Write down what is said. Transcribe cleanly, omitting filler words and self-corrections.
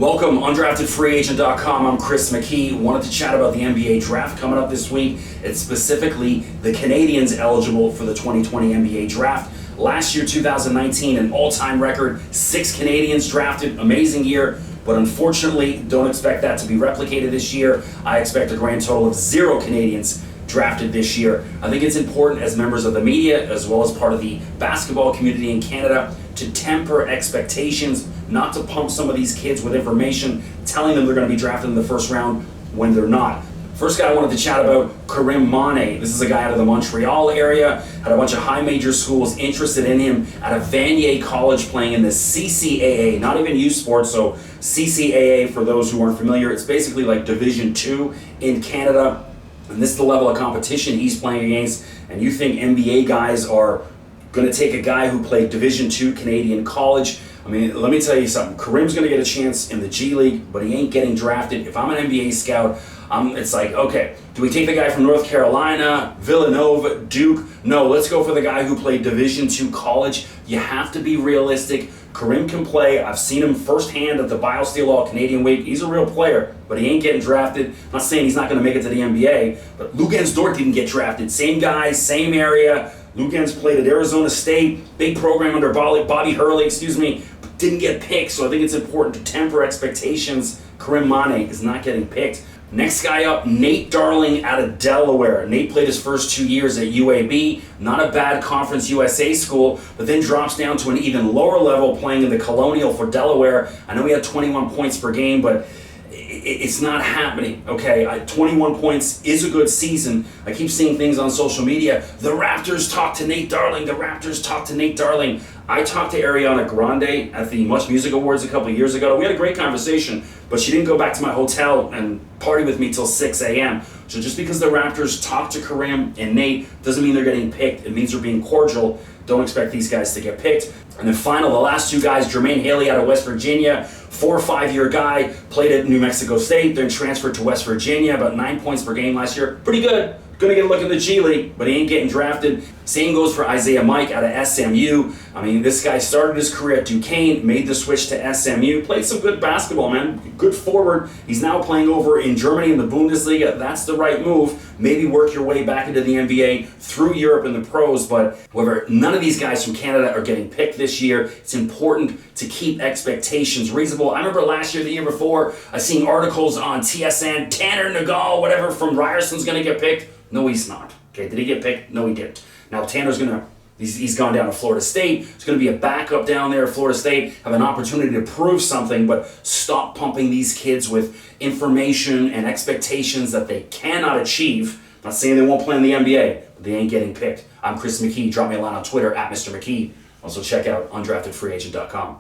Welcome, UndraftedFreeAgent.com. I'm Chris McKee. Wanted to chat about the NBA draft coming up this week. It's specifically the Canadians eligible for the 2020 NBA draft. Last year, 2019, an all-time record, 6 Canadians drafted. Amazing year, but unfortunately, don't expect that to be replicated this year. I expect a grand total of 0 Canadians drafted this year. I think it's important as members of the media, as well as part of the basketball community in Canada, to temper expectations, not to pump some of these kids with information, telling them they're going to be drafted in the first round when they're not. First guy I wanted to chat about, Karim Monet. This is a guy out of the Montreal area, had a bunch of high major schools interested in him at a Vanier College playing in the CCAA, not even U Sports, so CCAA, for those who aren't familiar, it's basically like Division II in Canada. And this is the level of competition he's playing against, and you think NBA guys are going to take a guy who played Division II Canadian college? I mean, let me tell you something. Karim's going to get a chance in the G League, but he ain't getting drafted. If I'm an NBA scout, it's like, okay, do we take the guy from North Carolina, Villanova, Duke? No, let's go for the guy who played Division II college. You have to be realistic. Karim can play. I've seen him firsthand at the BioSteel All-Canadian Week. He's a real player, but he ain't getting drafted. I'm not saying he's not going to make it to the NBA, but Luguentz Dort didn't get drafted. Same guy, same area. Luguentz played at Arizona State, big program under Bobby Hurley, but didn't get picked, so I think it's important to temper expectations. Karim Monet is not getting picked. Next guy up, Nate Darling out of Delaware. Nate played his first 2 years at UAB, not a bad Conference USA school, but then drops down to an even lower level playing in the Colonial for Delaware. I know he had 21 points per game, but it's not happening, okay? 21 points is a good season. I keep seeing things on social media. The Raptors talk to Nate Darling. The Raptors talk to Nate Darling. I talked to Ariana Grande at the Much Music Awards a couple of years ago. We had a great conversation, but she didn't go back to my hotel and party with me till 6 a.m. So just because the Raptors talk to Karim and Nate doesn't mean they're getting picked. It means they're being cordial. Don't expect these guys to get picked. And then final, the last 2 guys, Jermaine Haley out of West Virginia, 4 or 5 year guy, played at New Mexico State, then transferred to West Virginia, about 9 points per game last year. Pretty good. Gonna get a look in the G League, but he ain't getting drafted. Same goes for Isaiah Mike out of SMU. I mean, this guy started his career at Duquesne, made the switch to SMU, played some good basketball, man. Good forward. He's now playing over in Germany in the Bundesliga. That's the right move. Maybe work your way back into the NBA through Europe in the pros, but however, none of these guys from Canada are getting picked this year. It's important to keep expectations reasonable. I remember last year, the year before, I seen articles on TSN, Tanner Nagal, whatever, from Ryerson's gonna get picked. No, he's not. Okay, did he get picked? No, he didn't. Now Tanner's he's gone down to Florida State. He's gonna be a backup down there at Florida State, have an opportunity to prove something, but stop pumping these kids with information and expectations that they cannot achieve. I'm not saying they won't play in the NBA, but they ain't getting picked. I'm Chris McKee. Drop me a line on Twitter at Mr. McKee. Also check out UndraftedFreeAgent.com.